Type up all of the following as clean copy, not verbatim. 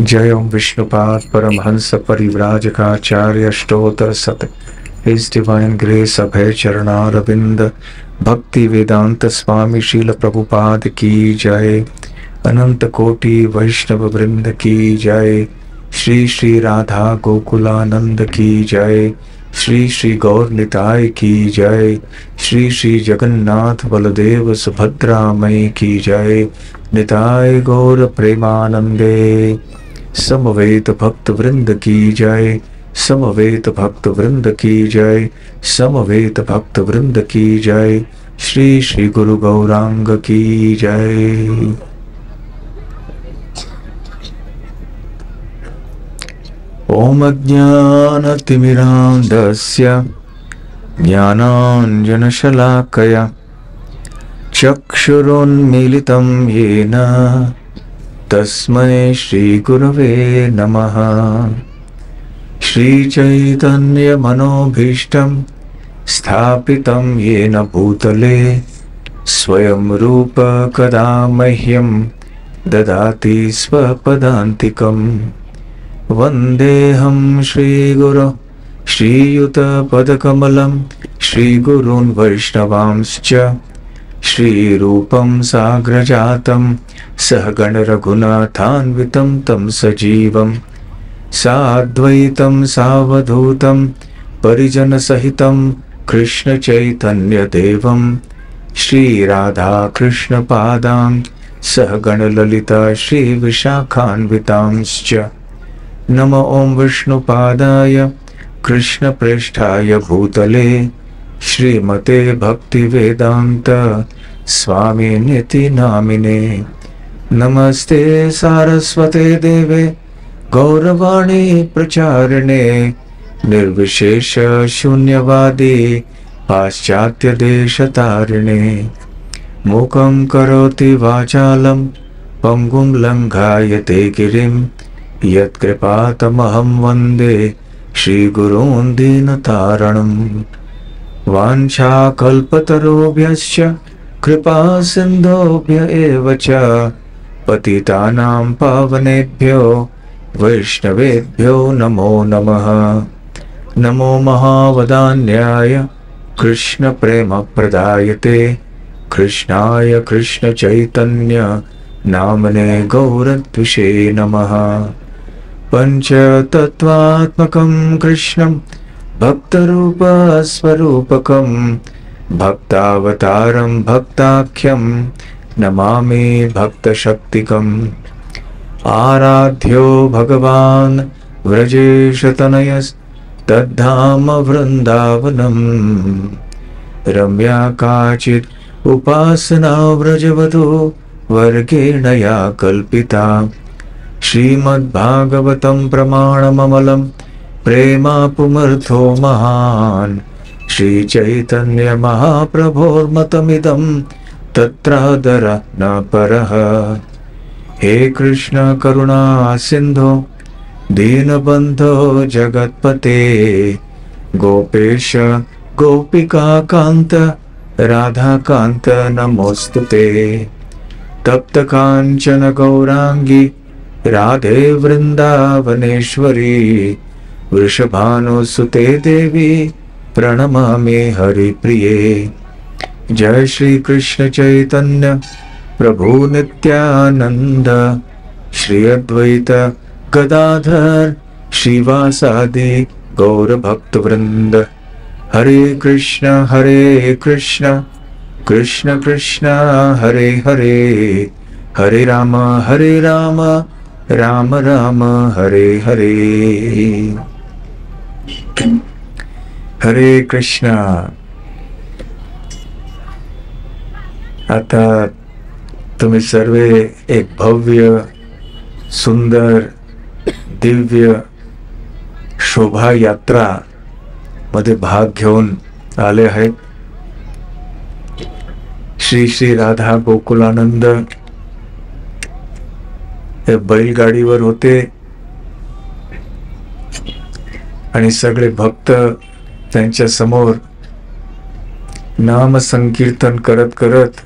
जय ओम विष्णुपाद परमहंस परिव्राजकाचार्य अष्टोत्तर सत his divine grace अभय चरणारविंद भक्ति वेदांत स्वामी शील प्रभुपाद की जय। अनंत कोटि वैष्णव वृंद की जय। श्री श्री राधा गोकुलानंद की जय। श्री श्री गौर निताय की जय। श्री श्री जगन्नाथ बलदेव सुभद्रा मई की जय। निताय गौर प्रेमानंदे। समवेत भक्त वृंद की जय। समवेत भक्त वृंद की जय। समवेत भक्त वृंद की जय। श्री श्री गुरु गौरांग की जय। ओम अज्ञानतिमिरान्धस्य ज्ञानाञ्जनशलाकया चक्षुरुन्मीलितं येन तस्मै श्रीगुरवे नमः। श्रीचैतन्यमनोभीष्टं स्थापितं येन भूतले स्वयं रूप कदा मह्यं ददाति स्वपदान्तिकम्। वन्देऽहं श्रीगुरो श्रीयुतपदकमलं श्रीगुरून् वैष्णवांश्च श्रीरूपं साग्रजातं सहगण रघुनाथान्वितं तं सजीवं साद्वैतं सावधूतं परिजनसहितं कृष्णचैतन्यदेवं श्रीराधाकृष्णपादां सहगण ललिता श्रीविशाखान्वितांश्च। नमो ओं विष्णुपादाय कृष्णप्रेष्ठाय भूतले श्रीमते भक्तिवेदांत स्वामिनिति नामिने। नमस्ते सारस्वते देवे गौरवाणी प्रचारिणे निर्विशेष शून्यवादी पाश्चात्य देशतारिणे। मूकं करोति वाचालं पंगुं लंघायते गिरिं यत्कृपातमहं वन्दे श्रीगुरून् दीनतारणम्। वाञ्छाकल्पतरुभ्यश्च कृपा सिन्धुभ्य एव च पतितानां पावनेभ्यो वैष्णवेभ्यो नमो नमः। नमो महावदान्याय कृष्णप्रेमप्रदायते कृष्णाय कृष्णचैतन्य नामने गौरद्विषे नमः। पंचतत्वात्मकं कृष्णं भक्तरूपस्वरूपकं भक्तावतारं भक्ताख्यं नमामि भक्तशक्तिकम्। आराध्यो भगवान् व्रजेशतनयस्तद्धाम वृन्दावनम्। रम्या काचित् उपासना व्रजवधू वर्गेण या कल्पिता। श्रीमद्भागवतं प्रमाणममलं प्रेमापुमर्थो महान्। श्रीचैतन्य महाप्रभोर्मतमिदं तत्रादर न परः। हे कृष्ण करुणा सिन्धो दीनबन्धो जगत्पते गोपेश गोपिकान्त राधाकान्त नमोस्तुते। तप्त कांचन गौरांगी राधे वृंदावनेश्वरी वृषभानुसुते देवी प्रणमामि हरिप्रिये। जय श्री कृष्ण चैतन्य प्रभु नित्यानंद श्री अद्वैत गदाधर श्रीवासादि गौर भक्तवृंद। हरे कृष्ण कृष्ण कृष्ण हरे हरे हरे राम राम राम हरे हरे। हरे कृष्ण। आता तुम्ही सर्वे एक भव्य सुंदर दिव्य शोभा यात्रा मध्ये भाग घेऊन आले आहेत। श्री श्री राधा गोकुलानंद हे बैलगाडीवर होते आणि सगळे भक्त त्यांच्या समोर नाम संकीर्तन करत करत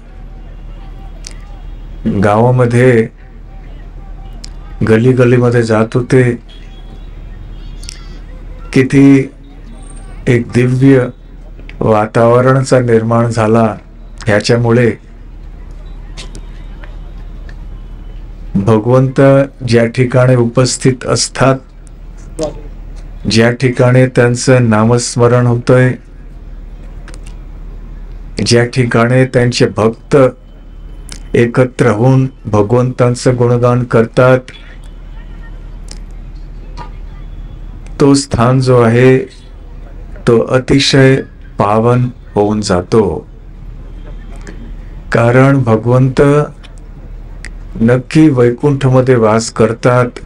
गावामध्ये गली गलीमध्ये जात होते, किती एक दिव्य वातावरणाचा निर्माण झाला. ह्याच्यामुळे भगवंत ज्या ठिकाणी उपस्थित असतात, ज्या ठिकाणी त्यांचं नामस्मरण होतंय, ज्या ठिकाणी त्यांचे भक्त एकत्र होऊन भगवंतांचं गुणगान करतात, तो स्थान जो आहे तो अतिशय पावन होऊन जातो. कारण भगवंत नक्की वैकुंठमध्ये वास करतात,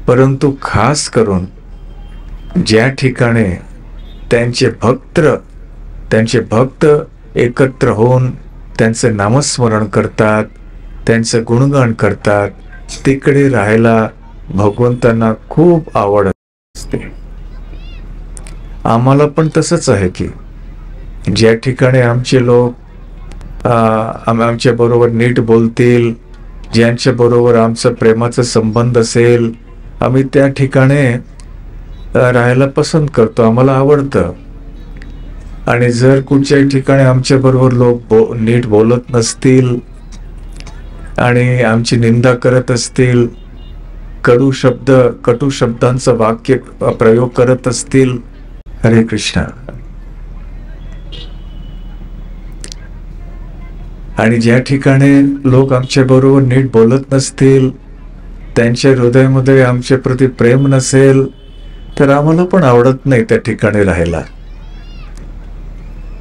परंतु खास करून ज्या ठिकाणी त्यांचे भक्त एकत्र होऊन त्यांचं नामस्मरण करतात, त्यांचं गुणगान करतात, तिकडे राहायला भगवंतांना खूप आवड असते. आम्हाला पण तसंच आहे की ज्या ठिकाणी आमचे लोक आमच्या बरोबर नीट बोलतील, ज्यांच्या बरोबर आमचा प्रेमाचा संबंध असेल, आम्ही त्या ठिकाणी राहायला पसंत करतो, आम्हाला आवडतं. आणि जर कुठच्याही ठिकाणी आमच्या बरोबर लोक नीट बोलत नसतील आणि आमची निंदा करत असतील, कटू शब्दांचं वाक्य प्रयोग करत असतील, हरे कृष्ण, आणि ज्या ठिकाणी लोक आमच्या बरोबर नीट बोलत नसतील, त्यांच्या हृदयामध्ये आमच्या प्रति प्रेम नसेल, तर आम्हाला पण आवडत नाही त्या ठिकाणी राहायला.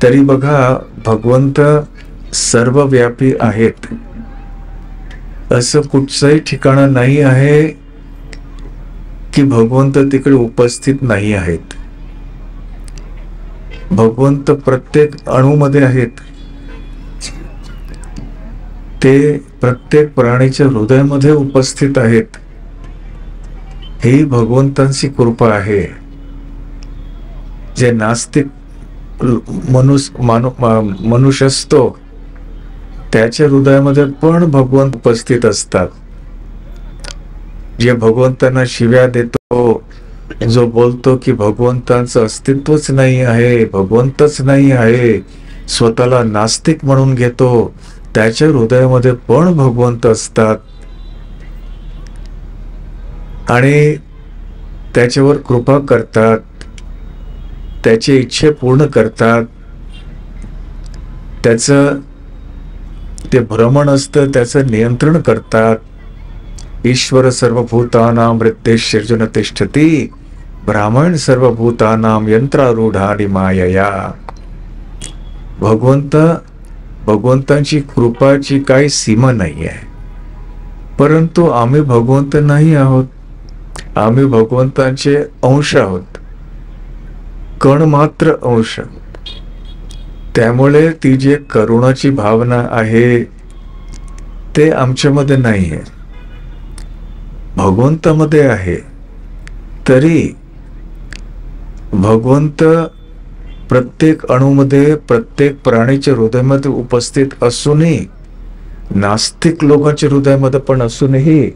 तरी बघा, भगवंत सर्वव्यापी आहेत. असं कुठचंही ठिकाण नाही आहे की भगवंत तिकडे उपस्थित नाही आहेत. भगवंत प्रत्येक अणूमध्ये आहेत. ते प्रत्येक प्राणीच्या हृदयामध्ये उपस्थित आहेत. ही भगवंतांची कृपा आहे. जे नास्तिक मनुष्य असतो त्याच्या हृदयामध्ये पण भगवंत उपस्थित असतात. जे भगवंतांना शिव्या देतो, जो बोलतो की भगवंतांचं अस्तित्वच नाही आहे, भगवंतच नाही आहे, स्वतःला नास्तिक म्हणून घेतो, त्याच्या हृदयामध्ये पण भगवंत असतात आणि त्याच्यावर कृपा करतात, त्याची इच्छा पूर्ण करतात. त्याचं ते भ्रमण असतं, त्याचं नियंत्रण करतात. ईश्वर सर्वभूतानां हृद्देशर्जुन तिष्ठति, ब्राह्मण सर्वभूतानां यंत्रारूढानि मायया. भगवंतांची कृपाची काही सीमा नाही आहे. परंतु आम्ही भगवंत नाही आहोत. आम्ही भगवंतांचे अंश आहोत, कण मात्र अंश. त्यामुळे ती जी करुणाची भावना आहे ते आमच्यामध्ये नाही आहे, भगवंतामध्ये आहे. तरी भगवंत प्रत्येक अणूमध्ये, प्रत्येक प्राणीच्या हृदयामध्ये उपस्थित असूनही, नास्तिक लोकांच्या हृदयामध्ये पण असूनही,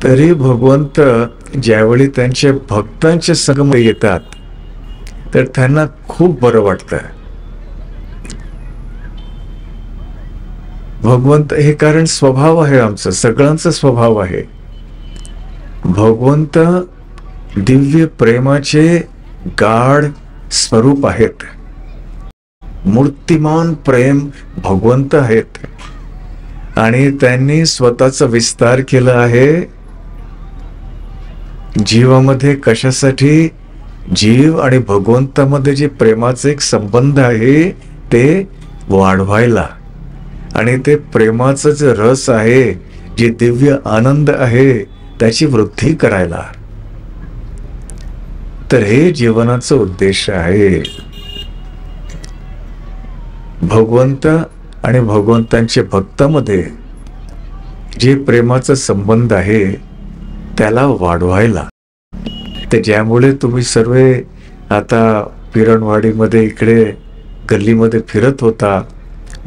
तरी भगवंत ज्यावेळी त्यांच्या भक्तांच्या संगम येतात तर त्यांना खूप बरं वाटतं. भगवंत हे कारण स्वभाव आहे, आमचा सगळ्यांचा स्वभाव आहे. भगवंत दिव्य प्रेमाचे गाढ स्वरूप आहेत. मूर्तिमान प्रेम भगवंत आहेत आणि त्यांनी स्वतःचा विस्तार केला आहे जीवामध्ये. कशासाठी? जीव आणि भगवंतामध्ये जे प्रेमाचे एक संबंध आहे ते वाढवायला, आणि ते प्रेमाचं जे रस आहे, जे दिव्य आनंद आहे, त्याची वृद्धी करायला. तर हे जीवनाचा उद्देश आहे. भगवंत आणि भगवंतांच्या भक्तामध्ये जे प्रेमाचा संबंध आहे त्याला वाढवायला. ते ज्यामुळे तुम्ही सर्व आता पिरणवाडीमध्ये इकडे गल्लीमध्ये फिरत होता,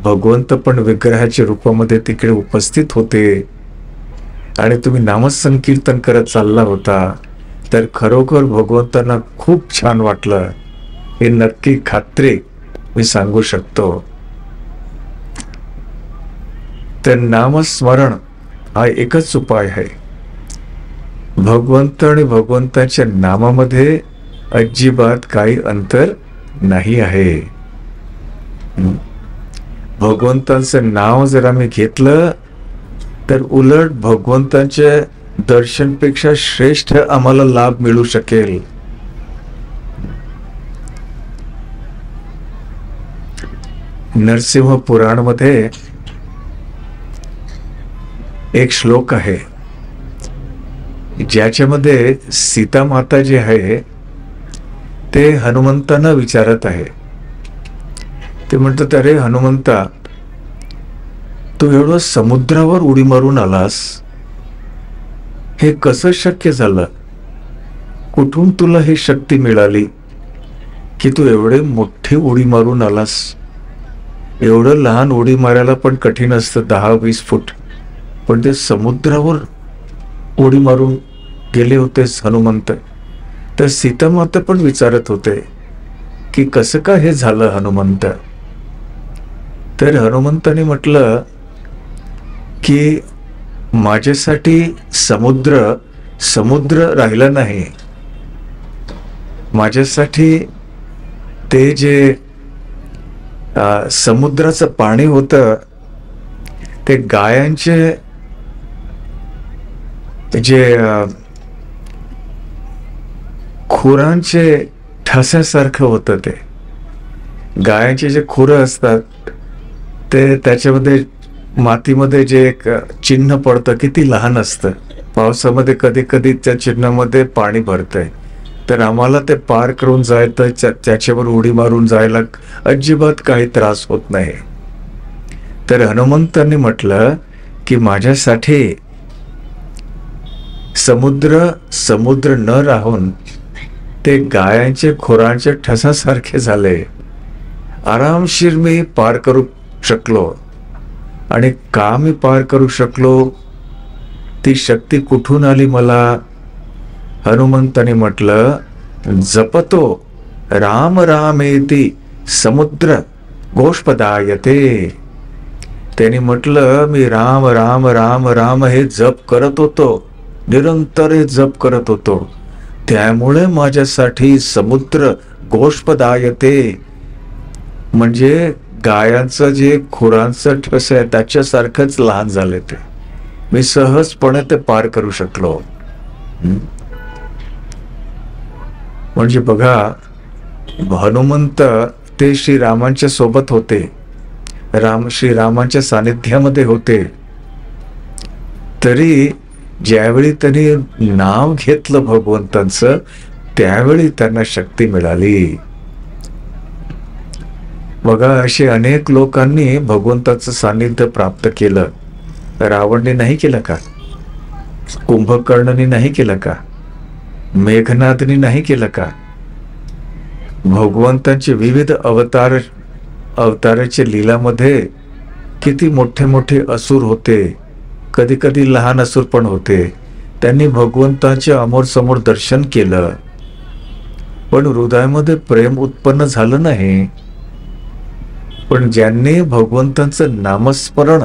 भगवंत पण विग्रहाच्या रूपामध्ये तिकडे उपस्थित होते आणि तुम्ही नामसंकीर्तन करत चालला होता, तर खरोखर भगवंतांना खूप छान वाटलं, हे नक्की खात्री मी सांगू शकतो. तर नामस्मरण हा एकच उपाय आहे. भगवंत आणि भगवंताच्या नामामध्ये अजिबात काही अंतर नाही आहे. भगवंतांचं नाव जर आम्ही घेतलं तर उलट भगवंतांच्या दर्शनपेक्षा श्रेष्ठ आम्हाला लाभ मिळू शकेल. नरसिंह पुराण मध्ये एक श्लोक आहे, ज्याच्यामध्ये सीता माता जे आहे ते हनुमंतांना विचारत आहे. ते म्हणतात, अरे हनुमंता, तू एवढं समुद्रावर उडी मारून आलास, हे कसं शक्य झालं? कुठून तुला ही शक्ती मिळाली की तू एवढे मोठी उडी मारून आलास? एवढं लहान उडी मारायला पण कठीण असतं, 10-20 फूट, पण ते समुद्रावर उडी मारून गेले होतेस हनुमंत. तर सीतामाता पण विचारत होते की कसं काय हे झालं हनुमंत. तर हनुमंताने म्हटलं की माझ्यासाठी समुद्र राहिला नाही. माझ्यासाठी ते जे समुद्राचं पाणी होतं ते गायांचे जे खुरांचे ठस्यासारखं होतं. ते गायांचे जे खुरं असतात ते त्याच्यामध्ये मातीमध्ये जे एक चिन्ह पडतं किती लहान असतं. पावसामध्ये कधी कधी त्या चिन्हामध्ये पाणी भरतंय, तर आम्हाला ते पार करून जायचं, त्याच्यावर उडी मारून जायला अजिबात काही त्रास होत नाही. तर हनुमंतांनी म्हटलं की माझ्यासाठी समुद्र न राहून ते गायांचे खुरांचे ठसासारखे झाले. आरामशीर मी पार करू शकलो. आणि का मी पार करू शकलो? ती शक्ती कुठून आली मला? हनुमंताने म्हटलं, जपतो राम रामेति समुद्र गोष्पदायते. त्यांनी म्हटलं, मी राम राम राम राम हे जप करत होतो, निरंतर हे जप करत होतो, त्यामुळे माझ्यासाठी समुद्र गोष्पदायते, म्हणजे गायांचं जे खुरांचं ठस आहे त्याच्यासारखंच लहान झाले. ते मी सहजपणे ते पार करू शकलो. म्हणजे बघा, हनुमंत ते श्रीरामांच्या सोबत होते, श्रीरामांच्या सानिध्यामध्ये होते, तरी ज्यावेळी त्यांनी नाव घेतलं भगवंतांचं त्यावेळी त्यांना शक्ती मिळाली. बघा, असे अनेक लोकांनी भगवंताचं सानिध्य प्राप्त केलं. रावणने नाही केलं का? कुंभकर्णने नाही केलं का? मेघनाथने नाही केलं का? भगवंतांचे विविध अवताराच्या लीलामध्ये किती मोठे मोठे असुर होते, कधी कधी लहान असुर पण होते. त्यांनी भगवंताचे अमोर समोर दर्शन केलं, पण हृदयामध्ये प्रेम उत्पन्न झालं नाही. पण ज्यांनी भगवंतांचं नामस्मरण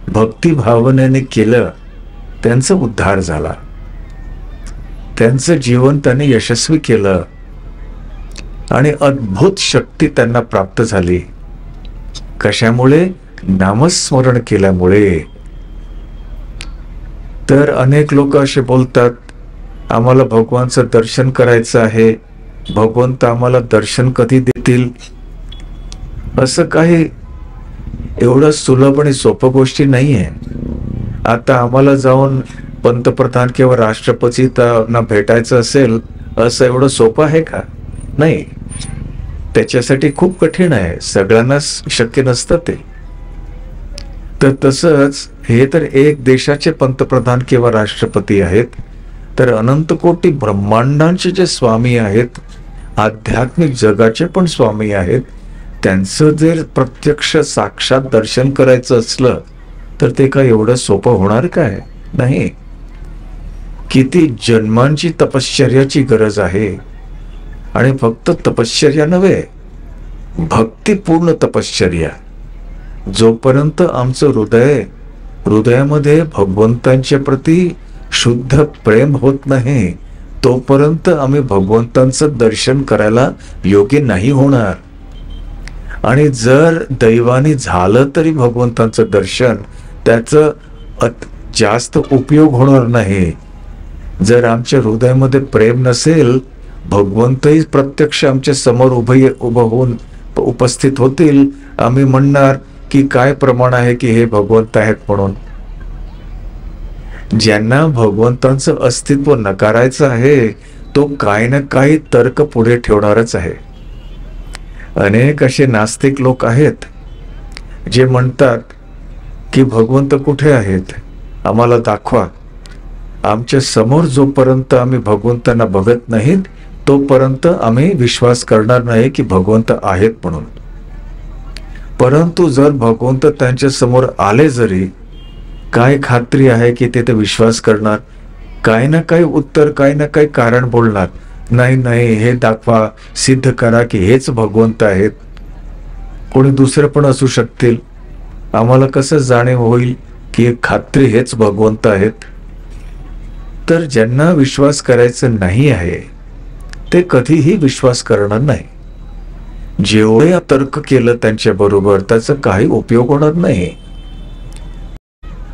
भक्ती भावनेने केलं त्यांचा उद्धार झाला, त्यांचं जीवन त्यांनी यशस्वी केलं आणि अद्भुत शक्ती त्यांना प्राप्त झाली. कशामुळे? नामस्मरण केल्यामुळे. तर अनेक लोक असे बोलतात, आम्हाला भगवानचं दर्शन करायचं आहे, भगवंत आम्हाला दर्शन कधी देतील? असं काही एवढं सुलभ आणि सोपं गोष्टी नाहीये. आता आम्हाला जाऊन पंतप्रधान किंवा राष्ट्रपतींना भेटायचं असेल, असं एवढं सोपं आहे का? नाही, त्याच्यासाठी खूप कठीण आहे, सगळ्यांनाच शक्य नसतं ते. तर तसंच हे तर एक देशाचे पंतप्रधान किंवा राष्ट्रपती आहेत, तर अनंत कोटी ब्रह्मांडांचे जे स्वामी आहेत, आध्यात्मिक जगाचे पण स्वामी आहेत, त्यांचं जर प्रत्यक्ष साक्षात दर्शन करायचं असलं तर ते काय एवढं सोपं होणार काय? नाही. किती जन्मांची तपश्चर्याची गरज आहे. आणि फक्त तपश्चर्या नव्हे, भक्तिपूर्ण तपश्चर्या. जोपर्यंत आमचं हृदयामध्ये भगवंतांच्या प्रती शुद्ध प्रेम होत नाही, तोपर्यंत आम्ही भगवंतांचं दर्शन करायला योग्य नाही होणार. आणि जर दैवाने झालं तरी भगवंतांचं दर्शन, त्याचं जास्त उपयोग होणार नाही. जर आमच्या हृदयामध्ये प्रेम नसेल, भगवंतही प्रत्यक्ष आमच्या समोर उभं होऊन उपस्थित होतील, आम्ही म्हणणार की काय प्रमाण आहे की हे भगवंत आहेत म्हणून. ज्यांना भगवंतांचं अस्तित्व नकारायचं आहे, तो काही ना काही तर्क पुढे ठेवणारच आहे. अनेक असे नास्तिक लोक आहेत जे म्हणतात की भगवंत कुठे आहेत, आम्हाला दाखवा. आमच्या समोर जोपर्यंत आम्ही भगवंतांना बघत नाहीत, तोपर्यंत आम्ही विश्वास करणार नाही की भगवंत आहेत म्हणून. परंतु जर भगवंत त्यांच्या समोर आले, जरी काय खात्री आहे की ते विश्वास करणार? काही ना काही उत्तर, काही ना काही कारण बोलणार. नाही नाही, हे दाखवा, सिद्ध करा की हेच भगवंत आहेत. कोणी दुसरे पण असू शकतील. आम्हाला कसं जाणीव होईल की खात्री हेच भगवंत आहेत? तर ज्यांना विश्वास करायचं नाही आहे, ते कधीही विश्वास करणार नाही. जेवढे तर्क केलं त्यांच्या बरोबर, त्याचा काही उपयोग होणार नाही.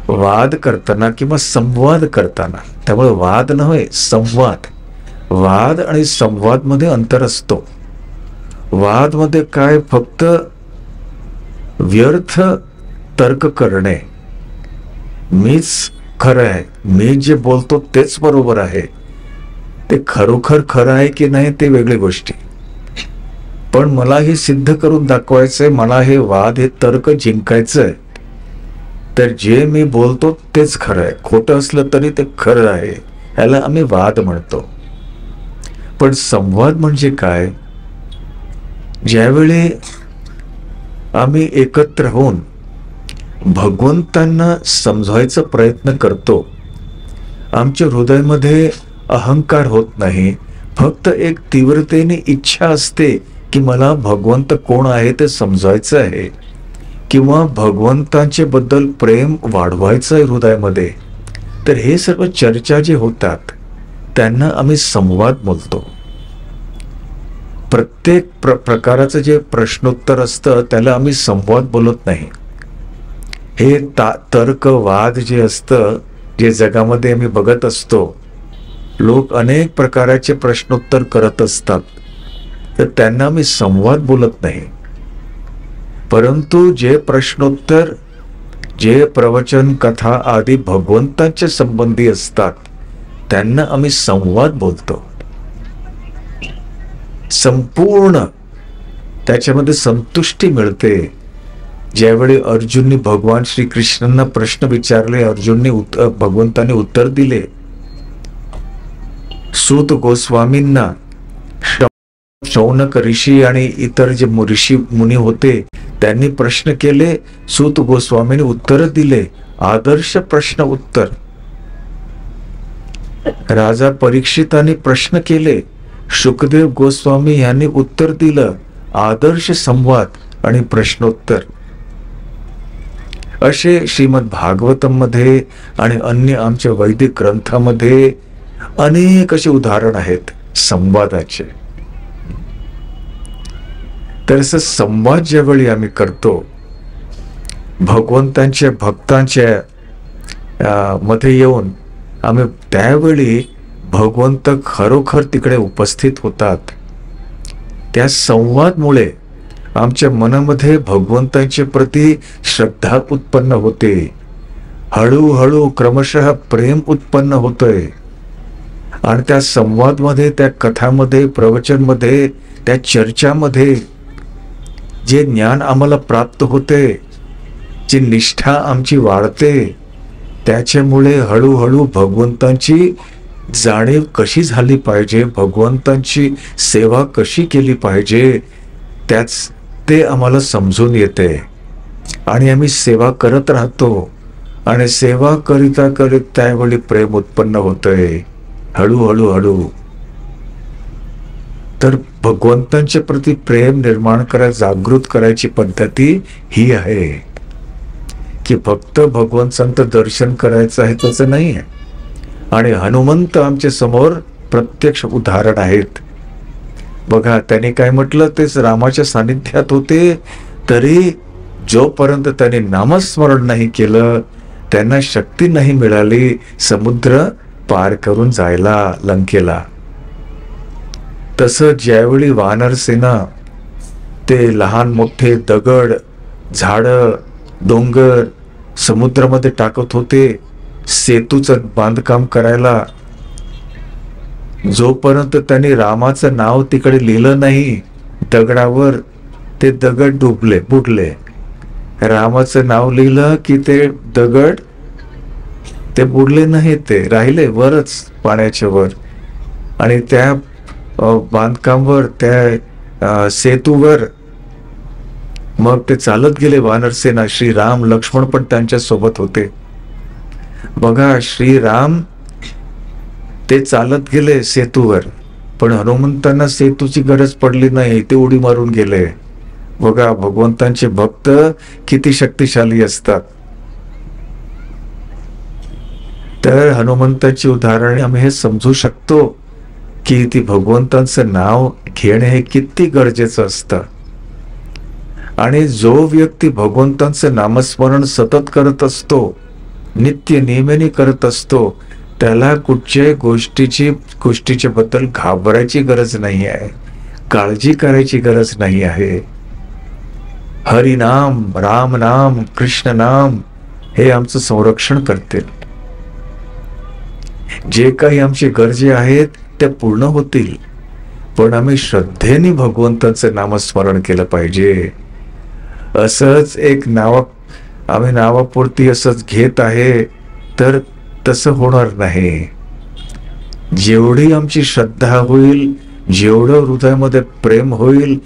वाद करताना किंवा संवाद करताना, त्यामुळे वाद नव्हे, संवाद. वाद आणि संवाद मध्ये अंतर असतो. वाद मध्ये काय, फक्त व्यर्थ तर्क करणे. मीच खरं आहे, मी जे बोलतो तेच बरोबर आहे. ते खरोखर खरं आहे की नाही ते वेगळी गोष्टी, पण मला हे सिद्ध करून दाखवायचंय, मला हे वाद, हे तर्क जिंकायचंय. तर जे मी बोलतो तेच खरं आहे, खोटं असलं तरी ते खरं आहे. ह्याला आम्ही वाद म्हणतो. पण संवाद म्हणजे काय? ज्यावेळी आम्ही एकत्र होऊन भगवंतांना समजायचा प्रयत्न करतो, आमच्या हृदयामध्ये अहंकार होत नाही, फक्त एक तीव्रतेने इच्छा असते की मला भगवंत कोण आहे ते समजायचं आहे, किंवा भगवंतांचे बद्दल प्रेम वाढवायचं आहे हृदयामध्ये. तर हे सर्व चर्चा जे होतात त्यांना आम्ही संवाद बोलतो. प्रत्येक प्रकाराचं जे प्रश्नोत्तर असतं त्याला आम्ही संवाद बोलत नाही. हे तर्क वाद जे असतं, जे जगामध्ये आम्ही बघत असतो, लोक अनेक प्रकाराचे प्रश्नोत्तर करत असतात, तर त्यांना आम्ही संवाद बोलत नाही. परंतु जे प्रश्नोत्तर, जे प्रवचन, कथा आदी भगवंतांच्या संबंधी असतात, त्यांना आम्ही संवाद बोलतो. संपूर्ण त्याच्यामध्ये संतुष्टी मिळते. ज्यावेळी अर्जुनने भगवान श्रीकृष्णांना प्रश्न विचारले, अर्जुनने भगवंतांनी उत्तर दिले. सूत गोस्वामींना शौनक ऋषी आणि इतर जे ऋषी मुनी होते त्यांनी प्रश्न केले, सूत गोस्वामींनी उत्तर दिले. आदर्श प्रश्न उत्तर. राजा परीक्षितांनी प्रश्न केले, शुकदेव गोस्वामी यांनी उत्तर दिलं. आदर्श संवाद आणि प्रश्नोत्तर. असे श्रीमद भागवतम मध्ये आणि अन्य आमच्या वैदिक ग्रंथामध्ये अनेक असे उदाहरण आहेत संवादाचे. तर असं संवाद ज्यावेळी आम्ही करतो भगवंतांच्या भक्तांच्या मध्ये येऊन, आम्ही त्यावेळी भगवंत खरोखर तिकडे उपस्थित होतात. त्या संवादमुळे आमच्या मनामध्ये भगवंतांच्या प्रती श्रद्धा उत्पन्न होते. हळूहळू क्रमशः प्रेम उत्पन्न होतंय. आणि त्या संवादमध्ये, त्या कथामध्ये, प्रवचनमध्ये, त्या चर्चामध्ये जे ज्ञान आम्हाला प्राप्त होते, जी निष्ठा आमची वाढते, त्याच्यामुळे हळूहळू भगवंतांची जाणीव कशी झाली पाहिजे, भगवंतांची सेवा कशी केली पाहिजे, ते आम्हाला समजून येते. आणि आम्ही सेवा करत राहतो. आणि सेवा करिता करीत त्यावेळी प्रेम उत्पन्न होतंय हळूहळू हळू. तर भगवंतांच्या प्रती प्रेम निर्माण जागृत करायची पद्धती ही आहे की फक्त भगवंतांचं दर्शन करायचं आहे तसं नाही आहे. आणि हनुमंत आमच्या समोर प्रत्यक्ष उदाहरण आहेत. बघा त्यांनी काय म्हटलं, तेच रामाच्या सानिध्यात होते तरी जोपर्यंत त्यांनी नामस्मरण नाही केलं त्यांना शक्ती नाही मिळाली समुद्र पार करून जायला लंकेला. तसं ज्यावेळी वानर सेना ते लहान मोठे दगड झाडं डोंगर समुद्रामध्ये टाकत होते सेतूचं बांधकाम करायला, जोपर्यंत त्यांनी रामाचं नाव तिकडे लिहिलं नाही दगडावर ते दगड बुडले. रामाचं नाव लिहिलं की ते दगड ते बुडले नाही, ते राहिले वरच पाण्याच्या वर. आणि त्या बांधकामावर त्या सेतूवर मग ते चालत गेले वानरसेना. श्रीराम लक्ष्मण पण त्यांच्या सोबत होते. बघा श्रीराम ते चालत गेले सेतूवर पण हनुमंतांना सेतूची गरज पडली नाही, ते उडी मारून गेले. बघा भगवंतांचे भक्त किती शक्तिशाली असतात. तर हनुमंताची उदाहरणे आम्ही हे समजू शकतो की ती भगवंतांचं नाव घेणे हे किती गरजेचं असतं. आणि जो व्यक्ती भगवंतांचं नामस्मरण सतत करत असतो नित्य नेहमीने करत असतो त्याला कुठच्याही गोष्टीच्या बद्दल घाबरायची गरज नाही आहे, काळजी करायची गरज नाही आहे. हरिनाम राम नाम कृष्ण नाम हे आमचं संरक्षण करतील. जे काही आमची गरजे आहेत त्या पूर्ण होतील, पण आम्ही श्रद्धेने भगवंताचं नामस्मरण केलं पाहिजे. असंच एक आम्ही नावापुरती असंच घेत आहे तर तसं होणार नाही. जेवढी आमची श्रद्धा होईल जेवढं हृदयामध्ये प्रेम होईल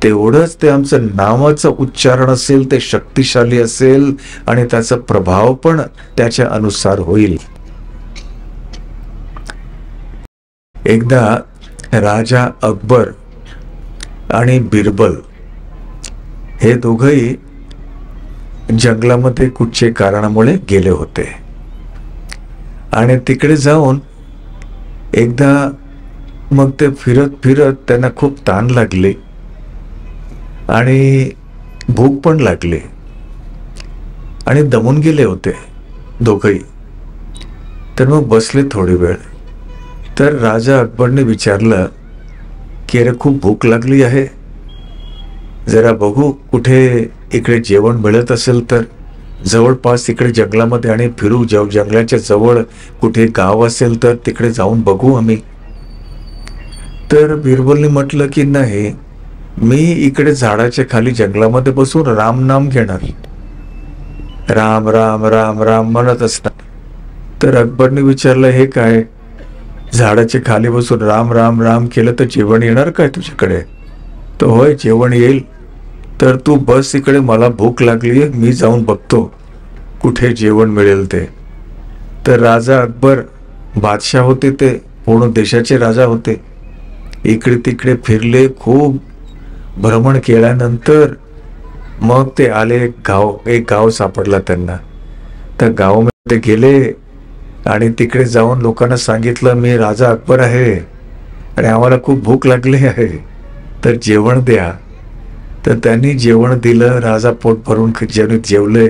तेवढंच ते आमचं नावाचं उच्चारण असेल ते शक्तिशाली असेल आणि त्याचा प्रभाव पण त्याच्या अनुसार होईल. एकदा राजा अकबर आणि बिरबल हे दोघंही जंगलामध्ये कुठचे कारणामुळे गेले होते. आणि तिकडे जाऊन एकदा मग ते फिरत फिरत त्यांना खूप ताण लागली आणि भूक पण लागली आणि दमून गेले होते दोघंही. तर मग बसले थोडी वेळ. तर राजा अकबरने विचारलं की अरे खूप भूक लागली आहे, जरा बघू कुठे इकडे जेवण मिळत असेल तर जवळपास इकडे जंगलामध्ये आणि फिरू, जंगलाच्या जवळ कुठे गाव असेल तर तिकडे जाऊन बघू आम्ही. तर बिरबलने म्हटलं की नाही, मी इकडे झाडाच्या खाली जंगलामध्ये बसून राम नाम घेणार, राम राम राम राम म्हणत असणार. तर अकबरने विचारलं हे काय, झाडाच्या खाली बसून राम राम राम केलं तर जेवण येणार काय तुझ्याकडे? तर होय जेवण येईल, तर तू बस इकडे, मला भूक लागली आहे, मी जाऊन बघतो कुठे जेवण मिळेल ते. तर राजा अकबर बादशाह होते, ते पूर्ण देशाचे राजा होते. इकडे तिकडे फिरले, खूप भ्रमण केल्यानंतर मग ते आले एक गाव सापडला त्यांना. त्या गावामध्ये गेले आणि तिकडे जाऊन लोकांना सांगितलं मी राजा अकबर आहे आणि आम्हाला खूप भूक लागली आहे तर जेवण द्या. तर त्यांनी जेवण दिलं. राजा पोट भरून जेवले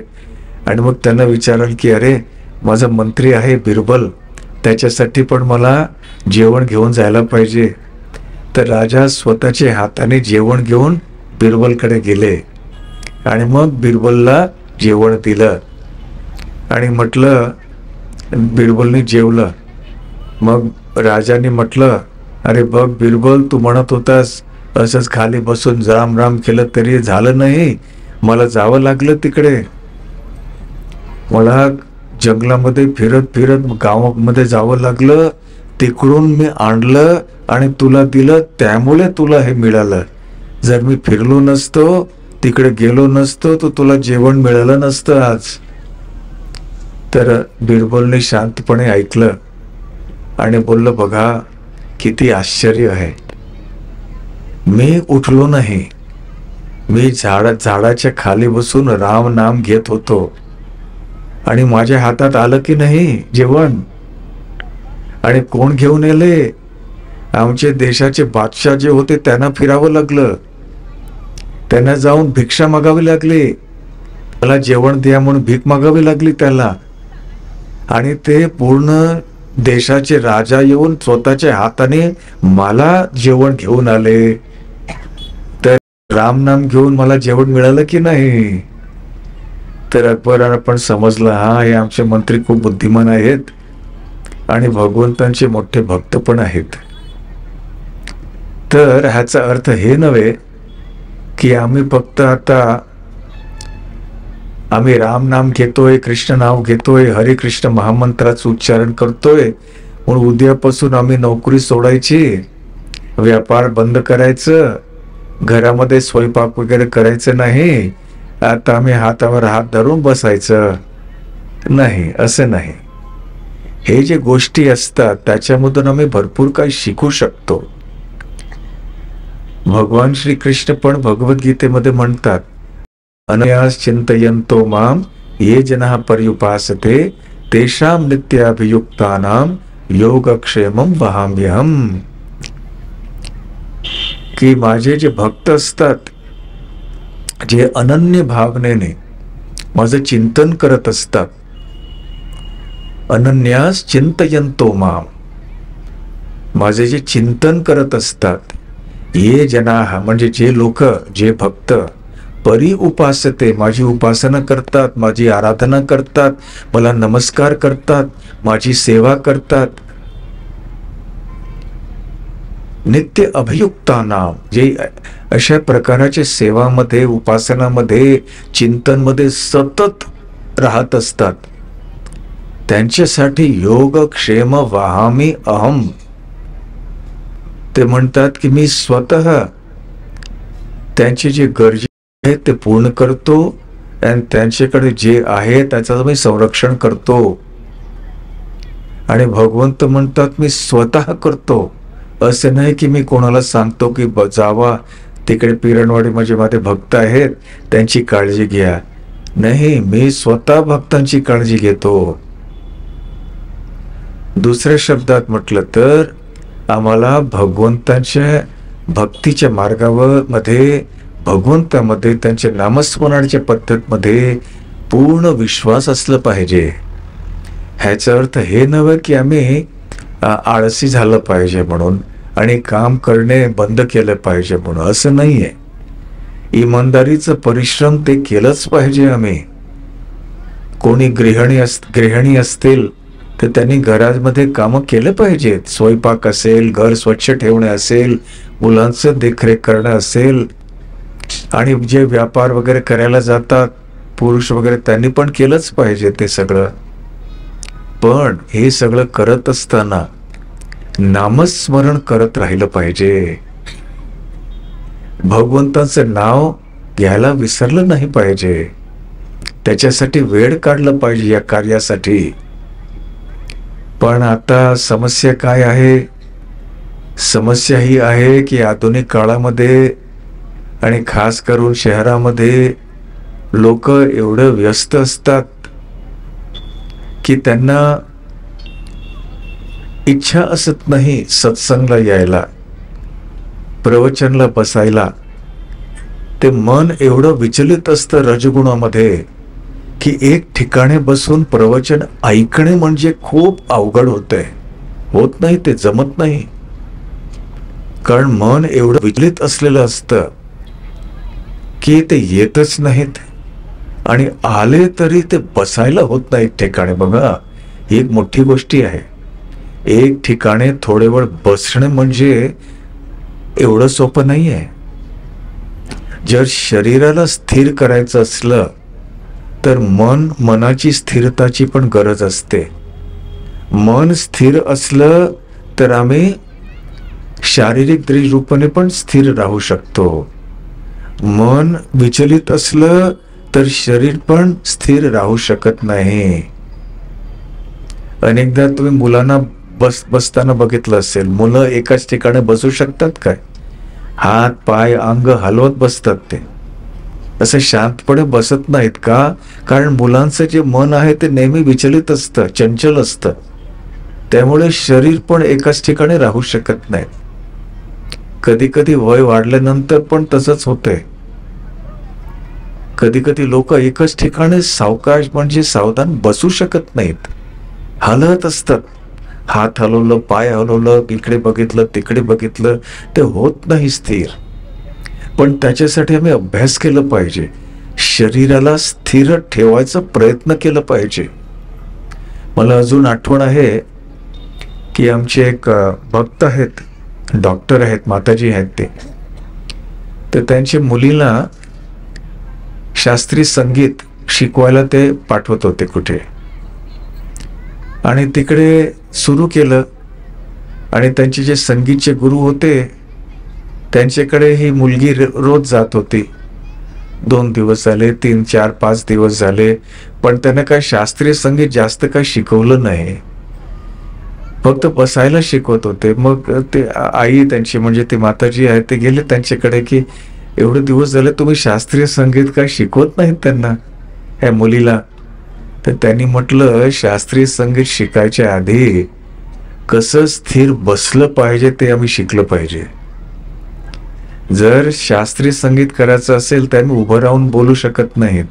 आणि मग त्यांना विचारलं की अरे माझा मंत्री आहे बिरबल, त्याच्यासाठी पण मला जेवण घेऊन जायला पाहिजे. तर राजा स्वतःच्या हाताने जेवण घेऊन बिरबलकडे गेले आणि मग बिरबलला जेवण दिलं आणि म्हटलं, बिरबलने जेवलं. मग राजाने म्हटलं अरे बघ बिरबल, तू म्हणत होतास असंच खाली बसून राम राम केलं तरी झालं नाही, मला जावं लागलं तिकडे, मला जंगलामध्ये फिरत फिरत गावामध्ये जावं लागलं, तिकडून मी आणलं आणि तुला दिलं, त्यामुळे तुला हे मिळालं. जर मी फिरलो नसतो तिकडे गेलो नसतो तर तुला जेवण मिळालं नसतं आज. तर बिरबलने शांतपणे ऐकलं आणि बोललं, बघा किती आश्चर्य आहे. मी उठलो नाही, मी झाडाच्या खाली बसून राम नाम घेत होतो आणि माझ्या हातात आलं की नाही जेवण. आणि कोण घेऊन आले? आमचे देशाचे बादशाह जे होते त्यांना फिरावं लागलं, त्यांना जाऊन भिक्षा मागावी लागली, मला जेवण द्या म्हणून भीक मागावी लागली त्याला. आणि ते पूर्ण देशाचे राजा येऊन स्वतःच्या हाताने मला जेवण घेऊन आले. तर राम नाम घेऊन मला जेवण मिळालं की नाही? तर अकबराला पण समजलं, हा हे आमचे मंत्री खूप बुद्धिमान आहेत आणि भगवंतांचे मोठे भक्त पण आहेत. तर ह्याचा अर्थ हे नव्हे की आम्ही फक्त आता आम्ही राम नाम घेतोय, कृष्ण नाव घेतोय, हरे कृष्ण महामंत्राचं उच्चारण करतोय म्हणून उद्यापासून आम्ही नोकरी सोडायची, व्यापार बंद करायचं, घरामध्ये स्वयंपाक वगैरे करायचं नाही, आता आम्ही हातावर हात धरून बसायचं नाही, असं नाही. हे जे गोष्टी असतात त्याच्यामधून आम्ही भरपूर काही शिकू शकतो. भगवान श्रीकृष्ण पण भगवद्गीतेमध्ये म्हणतात, अनन्यास चिंतयन्तो माम ये जनाः पर्युपासते तेषां नित्याभियुक्तानां योगक्षेमं वहाम्यहम्. की माझे जे भक्त असतात, जे अनन्य भावनेने माझं चिंतन करत असतात, अनन्यास चिंतयन्तो माम, माझे जे चिंतन करत असतात, ये जनाः म्हणजे जे लोक, जे भक्त, परी उपासते माझी उपासना करतात, माझी आराधना करतात, मला नमस्कार करतात, माझी सेवा करतात, नित्य अभियुक्तानाम जे अशा प्रकारच्या सेवामध्ये, उपासनामध्ये, चिंतनमध्ये सतत राहत असतात, त्यांच्यासाठी योगक्षेम वहामी अहम. ते म्हणतात की मी स्वतः त्यांचे जे गरजे आहेत ते पूर्ण करतो आणि त्यांच्याकडे जे आहे त्याचं मी संरक्षण करतो. आणि भगवंत म्हणतात मी स्वतः करतो, असं नाही की मी कोणाला सांगतो की जावा तिकडे पिरणवाडी म्हणजे माझे भक्त आहेत त्यांची काळजी घ्या. नाही, मी स्वतः भक्तांची काळजी घेतो. दुसऱ्या शब्दात म्हटलं तर आम्हाला भगवंतांच्या भक्तीच्या मार्गावर मध्ये, भगवंतामध्ये, त्यांच्या नामस्मरणाच्या पद्धतमध्ये पूर्ण विश्वास असलं पाहिजे. ह्याचा अर्थ हे नव्हे की आम्ही आळसी झालं पाहिजे म्हणून आणि काम करणे बंद केलं पाहिजे म्हणून, असं नाहीये. इमानदारीचं परिश्रम ते केलंच पाहिजे. आम्ही कोणी गृहिणी असतील तर त्यांनी घरामध्ये कामं केलं पाहिजेत. स्वयंपाक असेल, घर स्वच्छ ठेवणे असेल, मुलांचं देखरेख करणं असेल, आणि जे व्यापार वगैरे करायला जातात पुरुष वगैरे त्यांनी पण केलंच पाहिजे ते सगळं. पण हे सगळं करत असताना नामस्मरण करत राहिलं पाहिजे. भगवंताचं नाव घ्यायला विसरलं नाही पाहिजे. त्याच्यासाठी वेळ काढलं पाहिजे या कार्यासाठी. पण आता समस्या काय आहे? समस्या ही आहे की आधुनिक काळामध्ये आणि खास करून शहरामध्ये लोक एवढं व्यस्त असतात की त्यांना इच्छा असत नाही सत्संगला यायला, प्रवचनला बसायला. ते मन एवढं विचलित असतं रजगुणामध्ये की एक ठिकाणी बसून प्रवचन ऐकणे म्हणजे खूप अवघड होतंय. होत नाही, ते जमत नाही. कारण मन एवढं विचलित असलेलं असतं की ते येतच नाहीत आणि आले तरी ते बसायला होत नाही एक ठिकाणी. बघा, ही एक मोठी गोष्टी आहे. एक ठिकाणी थोडे वेळ बसणे म्हणजे एवढं सोपं नाही आहे. जर शरीराला स्थिर करायचं असलं तर मनाची स्थिरताची पण गरज असते. मन स्थिर असलं तर आम्ही शारीरिक दृष्टीने पण स्थिर राहू शकतो. मन विचलित असलं तर शरीर पण स्थिर राहू शकत नाही. अनेकदा तुम्ही मुलांना बसताना बघितलं असेल, मुलं एकाच ठिकाणी बसू शकतात काय? हात पाय अंग हलवत बसतात. ते असं शांतपणे बसत नाहीत का? कारण मुलांचं जे मन आहे ते नेहमी विचलित असतं, चंचल असतं. त्यामुळे शरीर पण एकाच ठिकाणी राहू शकत नाही. कधी कधी वय वाढल्यानंतर पण तसंच होतंय. कधी कधी लोक एकच ठिकाणी सावकाश म्हणजे सावधान बसू शकत नाहीत, हलत असतात. हात हलवलं, पाय हलवलं, इकडे बघितलं तिकडे बघितलं, ते होत नाही स्थिर. पण त्याच्यासाठी आम्ही अभ्यास केला पाहिजे, शरीराला स्थिर ठेवायचा प्रयत्न केला पाहिजे. मला अजून आठवण आहे की आमचे एक भक्त आहेत, डॉक्टर आहेत, माताजी आहेत ते. तर त्यांच्या मुलीला शास्त्रीय संगीत शिकवायला ते पाठवत होते कुठे, आणि तिकडे सुरू केलं. आणि त्यांचे जे संगीतचे गुरु होते त्यांच्याकडे ही मुलगी रोज जात होती. 2 दिवस झाले, 3, 4, 5 दिवस झाले, पण त्याने काय शास्त्रीय संगीत जास्त काय शिकवलं नाही, फक्त बसायला शिकवत होते. मग ते आई त्यांची म्हणजे ती माताजी आहे ते गेले त्यांच्याकडे की एवढे दिवस झाले तुम्ही शास्त्रीय संगीत काय शिकवत नाहीत त्यांना, ह्या मुलीला. तर त्यांनी म्हटलं, शास्त्रीय संगीत शिकायच्या आधी कसं स्थिर बसलं पाहिजे ते आम्ही शिकलं पाहिजे. जर शास्त्रीय संगीत करायचं असेल तर आम्ही उभं राहून बोलू शकत नाहीत,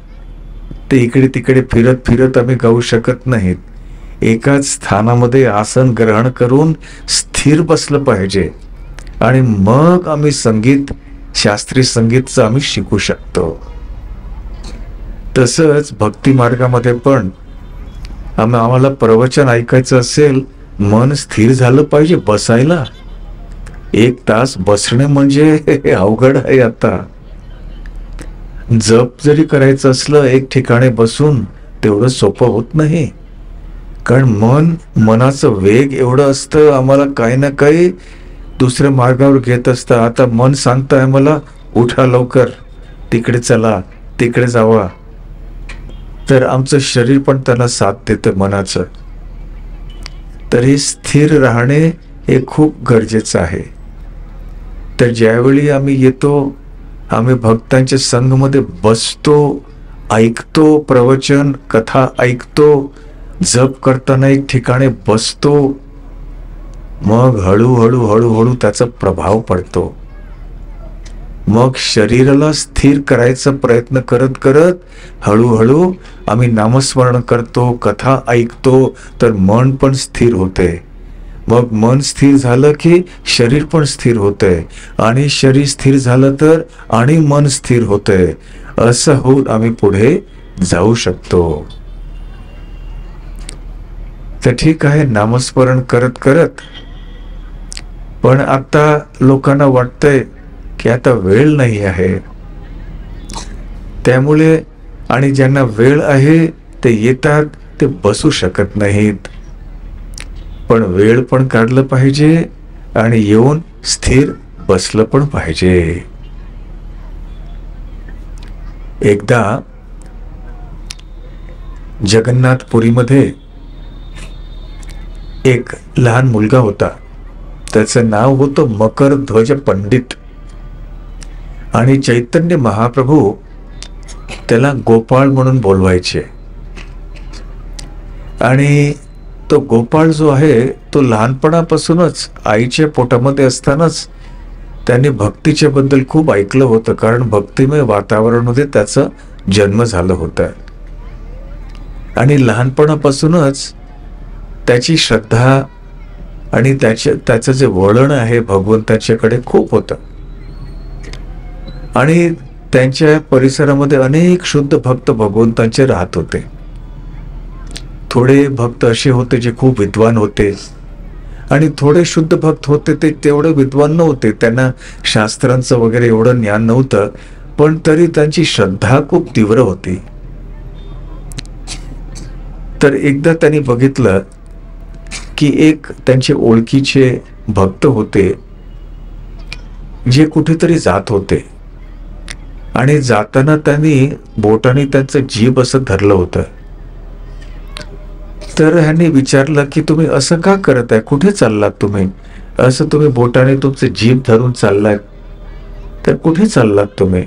ते इकडे तिकडे फिरत फिरत आम्ही गाऊ शकत नाहीत. एकाच स्थानामध्ये आसन ग्रहण करून स्थिर बसलं पाहिजे, आणि मग आम्ही संगीत, शास्त्रीय संगीतचं आम्ही शिकू शकतो. तसंच भक्ती मार्गामध्ये पण आम्हाला प्रवचन ऐकायचं असेल, मन स्थिर झालं पाहिजे. बसायला 1 तास बसणे म्हणजे अवघड आहे. आता जप जरी करायचं असलं एक ठिकाणी बसून, तेवढं सोपं होत नाही. कारण मनाचं वेग एवढं असतं, आम्हाला काही ना काही दुसऱ्या मार्गावर घेत असतं. आता मन सांगतंय मला, उठा लवकर, तिकडे चला, तिकडे जावा. तर आमचं शरीर पण त्याला साथ देतं मनाचं. तरी स्थिर राहणे हे खूप गरजेचं आहे. तर ज्यावेळी आम्ही येतो, आम्ही भक्तांच्या संघमध्ये बसतो, ऐकतो, प्रवचन कथा ऐकतो, जप करताना एक ठिकाणी बसतो, मग हळूहळू हळूहळू त्याचा प्रभाव पडतो. मग शरीराला स्थिर करायचा प्रयत्न करत करत हळूहळू आम्ही नामस्मरण करतो, कथा ऐकतो, तर मन पण स्थिर होते. मग मन स्थिर झालं की शरीर पण स्थिर होते, आणि शरीर स्थिर झालं तर आणि मन स्थिर होते. असं होऊन आम्ही पुढे जाऊ शकतो. तर ठीक आहे, नामस्मरण करत करत, पण आता लोकांना वाटतंय की आता वेळ नाही आहे, त्यामुळे, आणि ज्यांना वेळ आहे ते येतात, ते बसू शकत नाहीत. पण वेळ पण काढलं पाहिजे आणि येऊन स्थिर बसलं पण पाहिजे. एकदा जगन्नाथपुरीमध्ये एक लहान मुलगा होता, त्याचं नाव होतं मकरध्वज पंडित. आणि चैतन्य महाप्रभू त्याला गोपाळ म्हणून बोलवायचे. आणि तो गोपाळ जो आहे तो लहानपणापासूनच आईच्या पोटामध्ये असतानाच त्यांनी भक्तीच्या बद्दल खूप ऐकलं होतं, कारण भक्तिमय वातावरणामध्ये त्याचा जन्म झाला होता. आणि लहानपणापासूनच त्याची श्रद्धा आणि त्याचं जे वळण आहे भगवंताच्याकडे खूप होतं. आणि त्यांच्या परिसरामध्ये अनेक शुद्ध भक्त भगवंतांचे राहत होते. थोडे भक्त असे होते जे खूप विद्वान होते, आणि थोडे शुद्ध भक्त होते ते तेवढे विद्वान नव्हते, त्यांना शास्त्रांचं वगैरे एवढं ज्ञान नव्हतं, पण तरी त्यांची श्रद्धा खूप तीव्र होती. तर एकदा त्यांनी बघितलं की एक त्यांचे ओळखीचे भक्त होते जे कुठेतरी जात होते, आणि जाताना त्यांनी बोटाने त्यांचं जीभ असं धरलं होतं. तर ह्यांनी विचारलं की तुम्ही असं का करत आहे, कुठे चाललात तुम्ही, असं तुम्ही बोटाने तुमचे जीभ धरून चाललात, तर कुठे चाललात तुम्ही.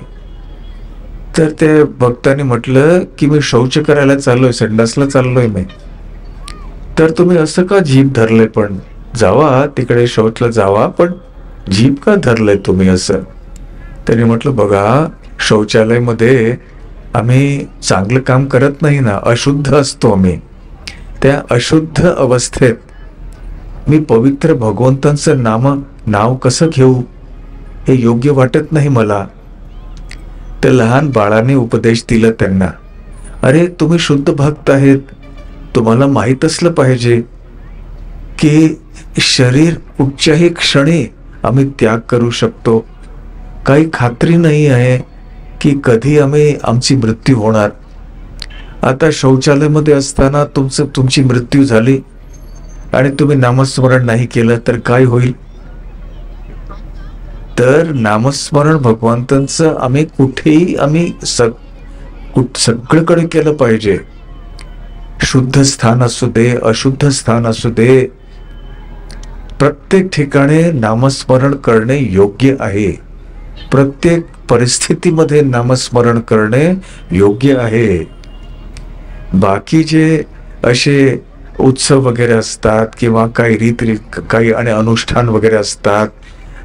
तर त्या भक्ताने म्हटलं की मी शौच करायला चाललोय, संडासला चाललोय मी. तर तुम्ही असं का जीभ धरलंय, पण जावा तिकडे शौचला जावा, पण जीभ का धरलंय तुम्ही असं. त्यांनी म्हटलं बघा, शौचालयमध्ये आम्ही चांगलं काम करत नाही ना, अशुद्ध असतो आम्ही. त्या अशुद्ध अवस्थेत मी पवित्र भगवंतांचं नाव कसं घेऊ, हे योग्य वाटत नाही मला. तर लहान बाळाने उपदेश दिला त्यांना, अरे तुम्ही शुद्ध भक्त आहेत, तुम्हाला माहीत असलं पाहिजे की शरीर कुठच्याही क्षणी आम्ही त्याग करू शकतो. काही खात्री नाही आहे की कधी आमची मृत्यू होणार. आता शौचालयामध्ये असताना तुमची मृत्यू झाली आणि तुम्ही नामस्मरण नाही केलं तर काय होईल. तर नामस्मरण भगवंतांचं आम्ही कुठेही सगळीकडे केलं पाहिजे. शुद्ध स्थान असू दे, अशुद्ध स्थान असू दे, प्रत्येक ठिकाणी नामस्मरण करणे योग्य आहे. प्रत्येक परिस्थितीमध्ये नामस्मरण करणे योग्य आहे. बाकीचे असे उत्सव वगैरे असतात किंवा काही आणि अनुष्ठान वगैरे असतात,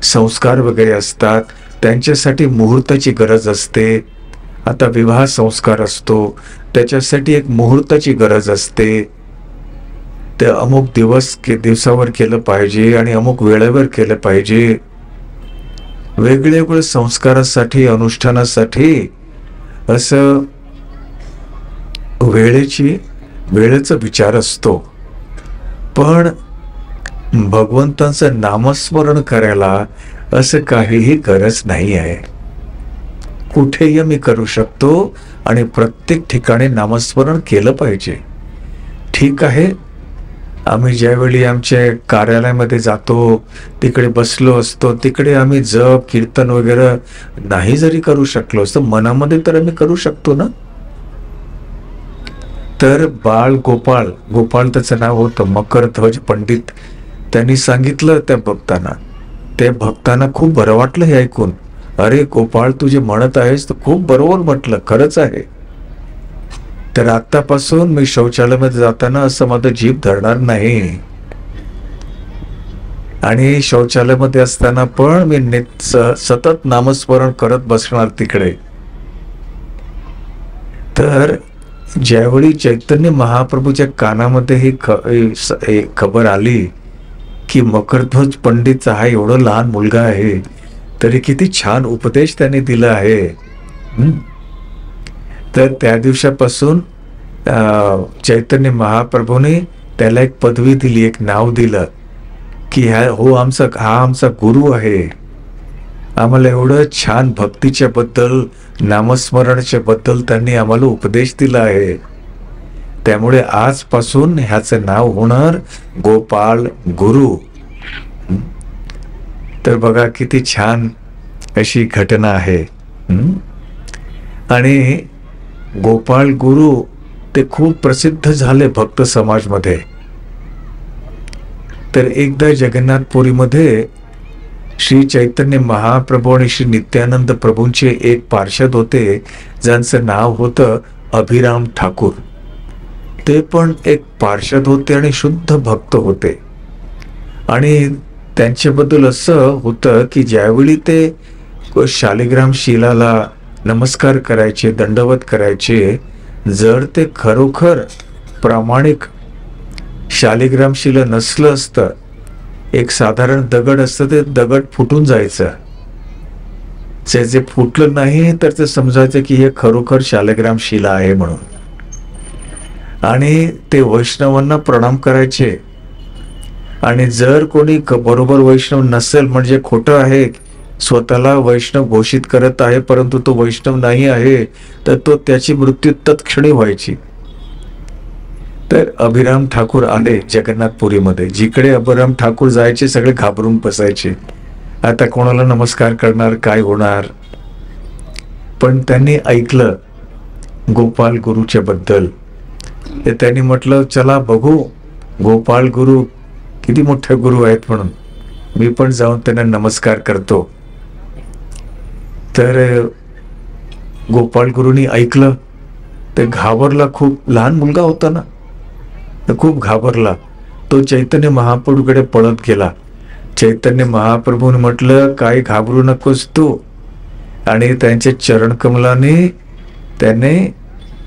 संस्कार वगैरे असतात, त्यांच्यासाठी मुहूर्ताची गरज असते. आता विवाह संस्कार असतो, त्याच्यासाठी एक मुहूर्ताची गरज असते. ते अमुक दिवसावर केलं पाहिजे आणि अमुक वेळेवर केलं पाहिजे. वेगवेगळ्या संस्कारासाठी, अनुष्ठानासाठी असं वेळेचा विचार असतो. पण भगवंतांचं नामस्मरण करायला असं काहीही गरज नाही आहे. कुठेही मी करू शकतो आणि प्रत्येक ठिकाणी नामस्मरण केलं पाहिजे. ठीक आहे, आम्ही ज्यावेळी आमच्या कार्यालयामध्ये जातो, तिकडे बसलो असतो, तिकडे आम्ही जप कीर्तन वगैरे नाही जरी करू शकलो असतो, मनामध्ये तर आम्ही करू शकतो ना. तर गोपाळ त्याचं नाव होतं, मकरध्वज पंडित, त्यांनी सांगितलं त्या भक्तांना खूप बरं वाटलं हे ऐकून. अरे गोपाळ, तू जे म्हणत आहेस तर खूप बरोबर म्हटलं, खरंच आहे. तर आतापासून मी शौचालयामध्ये जाताना असं माझं जीभ धरणार नाही आणि शौचालयामध्ये असताना पण मी सतत नामस्मरण करत बसणार तिकडे. तर ज्यावेळी चैतन्य महाप्रभूच्या कानामध्ये ही खबर आली की मकरध्वज पंडितचा हा एवढा लहान मुलगा आहे, तरी किती छान उपदेश त्याने दिला आहे. तर त्या दिवसापासून चैतन्य महाप्रभूने त्याला एक पदवी दिली, एक नाव दिलं की हा आमचा गुरु आहे. आम्हाला एवढं छान भक्तीच्या बद्दल, नामस्मरणाच्या बद्दल त्यांनी आम्हाला उपदेश दिला आहे. त्यामुळे आजपासून ह्याचं नाव होणार गोपाळ गुरु. तर बघा किती छान अशी घटना आहे. आणि गोपाळ गुरु ते खूप प्रसिद्ध झाले भक्त समाजमध्ये. तर एकदा जगन्नाथपुरीमध्ये श्री चैतन्य महाप्रभू आणि श्री नित्यानंद प्रभूंचे एक पार्षद होते, ज्यांचं नाव होतं अभिराम ठाकूर. ते पण एक पार्षद होते आणि शुद्ध भक्त होते. आणि त्यांच्याबद्दल असं होतं की ज्यावेळी ते शालिग्राम शिलाला नमस्कार करायचे, दंडवत करायचे, जर ते खरोखर प्रामाणिक शालिग्राम शिला नसलं असतं, एक साधारण दगड असतं, ते दगड फुटून जायचं. जे फुटलं नाही तर ते समजायचं की हे खरोखर शालिग्राम शिला आहे म्हणून. आणि ते वैष्णवांना प्रणाम करायचे. आणि जर कोणी बरोबर वैष्णव नसेल, म्हणजे खोटं आहे, स्वतःला वैष्णव घोषित करत आहे परंतु तो वैष्णव नाही आहे, तर त्याची मृत्यू तत्क्षणी व्हायची. तर अभिराम ठाकूर आले जगन्नाथपुरीमध्ये. जिकडे अभिराम ठाकूर जायचे सगळे घाबरून बसायचे, आता कोणाला नमस्कार करणार, काय होणार. पण त्यांनी ऐकलं गोपाल गुरुच्या बद्दल. ते त्यांनी म्हटलं चला बघू गोपाळ गुरु किती मोठे गुरु आहेत म्हणून, मी पण जाऊन त्यांना नमस्कार करतो. तर गोपाळ गुरुनी ऐकलं, ते घाबरला, खूप लहान मुलगा होता ना, तर खूप घाबरला. तो चैतन्य महाप्रभूकडे पळत गेला. चैतन्य महाप्रभूने म्हटलं काही घाबरू नकोस तू, आणि त्यांच्या चरणकमलाने त्याने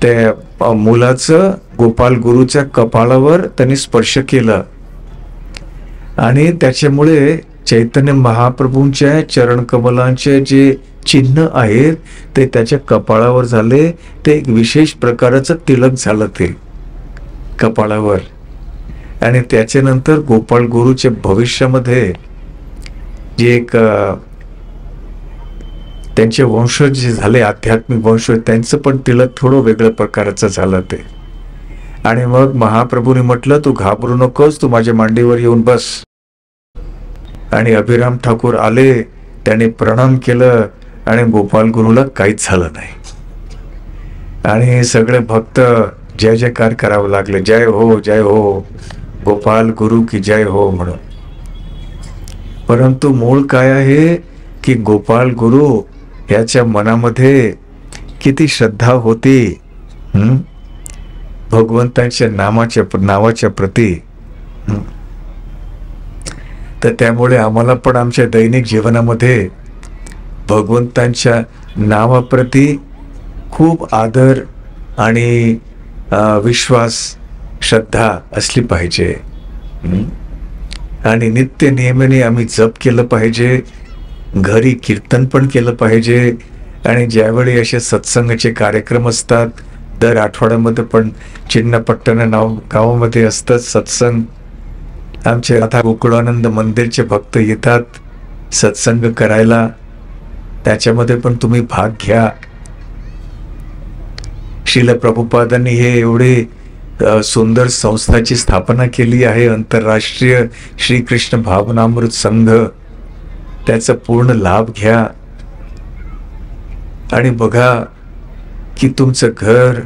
त्या मुलाचं गोपाल गुरुच्या कपाळावर त्यांनी स्पर्श केला, आणि त्याच्यामुळे चैतन्य महाप्रभूंच्या चरणकमलांचे जे चिन्ह आहेत ते त्याच्या कपाळावर झाले. ते एक विशेष प्रकारचं तिलक झालं ते कपाळावर. आणि त्याच्यानंतर गोपाळ गुरुच्या भविष्यामध्ये जे एक त्यांचे वंशज जे झाले, आध्यात्मिक वंशज, त्यांचं पण तिलक थोडं वेगळ्या प्रकारचं झालं ते. आणि मग महाप्रभूने म्हटलं तू घाबरू नकोस, तू माझ्या मांडीवर येऊन बस. आणि अभिराम ठाकूर आले, त्याने प्रणाम केलं, आणि गोपाल गुरुला काहीच झालं नाही. आणि सगळे भक्त जय जयकार करावं लागले, जय हो जय हो, गोपाल गुरु की जय हो म्हणून. परंतु मूळ काय आहे की गोपाल गुरु याच्या मनामध्ये किती श्रद्धा होती भगवंतांच्या नावाच्या प्रती. तर त्यामुळे आम्हाला पण आमच्या दैनिक जीवनामध्ये भगवंतांच्या नावाप्रती खूप आदर आणि विश्वास, श्रद्धा असली पाहिजे. आणि नित्य नियमाने आम्ही जप केलं पाहिजे, घरी कीर्तन पण केलं पाहिजे. आणि ज्यावेळी असे सत्संगाचे कार्यक्रम असतात, दर आठवड्यामध्ये पण चिन्नपट्टण गावामध्ये असतात सत्संग. आमचे राधा गोकुळानंद मंदिरचे भक्त येतात सत्संग करायला, त्याच्यामध्ये पण तुम्ही भाग घ्या. श्रील प्रभुपादांनी हे एवढे सुंदर संस्थाची स्थापना केली आहे, आंतरराष्ट्रीय श्रीकृष्ण भावनामृत संघ. त्याचा पूर्ण लाभ घ्या आणि बघा की तुमचं घर,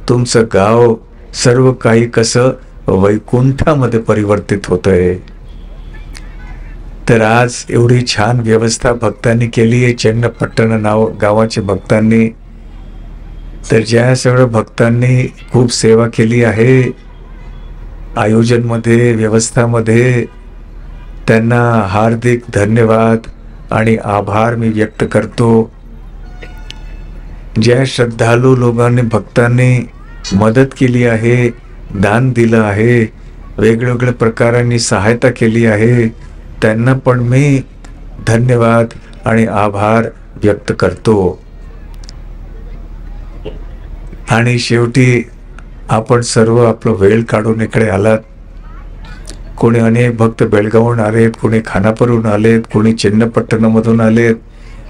तुमचं गाव, सर्व काही कसं वैकुंठामध्ये परिवर्तित होतंय. तर आज एवढी छान व्यवस्था भक्तांनी केली आहे चन्नपट्टण गावाच्या भक्तांनी. तर ज्या सगळ्या भक्तांनी खूप सेवा केली आहे आयोजनमध्ये, व्यवस्थामध्ये, त्यांना हार्दिक धन्यवाद आणि आभार मी व्यक्त करतो. ज्या श्रद्धाळू लोकांनी, भक्तांनी मदत केली आहे, दान दिलं आहे, वेगवेगळ्या प्रकारांनी सहायता केली आहे, त्यांना पण मी धन्यवाद आणि आभार व्यक्त करतो. आणि शेवटी आपण सर्व आपलं वेळ काढून इकडे आलात. कोणी अनेक भक्त बेळगावहून आलेत, कोणी खानापूरहून आलेत, कोणी चन्नपट्टणमधून आलेत,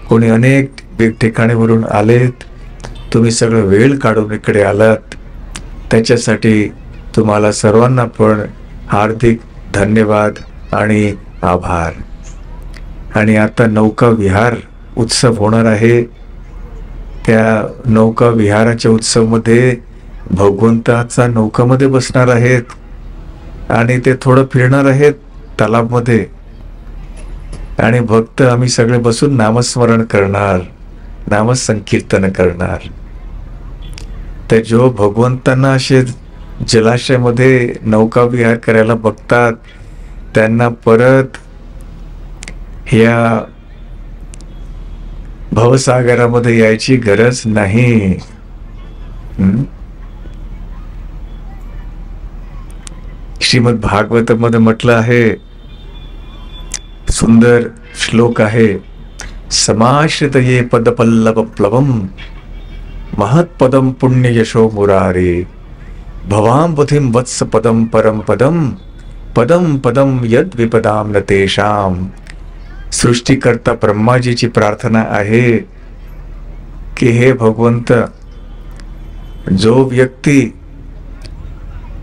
कोणी अनेक ठिकाणीवरून आलेत. तुम्ही सगळं वेळ काढून इकडे आलात, त्याच्यासाठी तुम्हाला सर्वांना पण हार्दिक धन्यवाद आणि आभार. आणि आता नौका विहार उत्सव होणार आहे. त्या नौका विहाराच्या उत्सवमध्ये भगवंताचा नौकामध्ये बसणार आहेत आणि ते थोडं फिरणार आहेत तलावमध्ये. आणि भक्त आम्ही सगळे बसून नामस्मरण करणार, नामसंकीर्तन करणार. तर जो भगवंतांना असे जलाशयामध्ये नौका विहार करायला बघतात, त्यांना परत ह्या भवसागरामध्ये यायची गरज नाही. श्रीमद भागवतामध्ये म्हटलं आहे, सुंदर श्लोक आहे, समाश्रित ये पदपल्लव प्लवम महत्पदम पुण्य यशो मुरारे भवाम्बुधिं वत्स पदम परम पदम पदम पदम यद विपदाम न तेषाम. सृष्टीकर्ता ब्रह्माजीची प्रार्थना आहे की हे भगवंत, जो व्यक्ती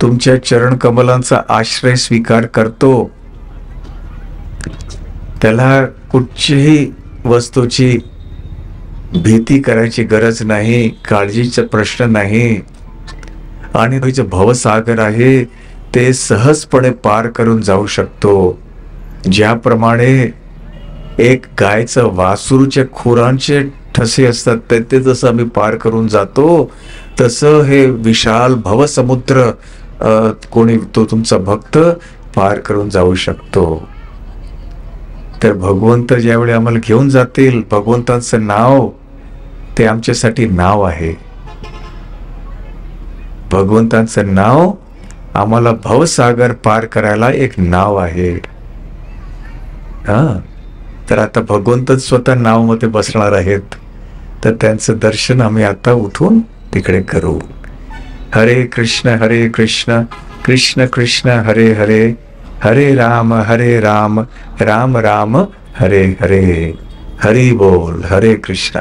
तुमच्या चरण कमलांचा आश्रय स्वीकार करतो त्याला कुठच्याही वस्तूची भीती करायची गरज नाही, काळजीचा प्रश्न नाही. आणि तो जे भवसागर आहे ते सहजपणे पार करून जाऊ शकतो. ज्याप्रमाणे एक गायचं वासरूच्या खुरांचे ठसे असतात ते जसं आम्ही पार करून जातो, तसं हे विशाल भवसमुद्र कोणी तो तुमचा भक्त पार करून जाऊ शकतो. तर भगवंत ज्यावेळी आम्हाला घेऊन जातील, भगवंतांचं नाव ते आमच्यासाठी नाव आहे. भगवंतांचं नाव आम्हाला भवसागर पार करायला एक नाव आहे. तर आता भगवंतच स्वतः नाव मध्ये बसणार आहेत, तर त्यांचं दर्शन आम्ही आता उठून तिकडे करू. हरे कृष्ण कृष्ण कृष्ण हरे हरे, हरे राम राम राम हरे हरे. हरि बोल. हरे कृष्ण.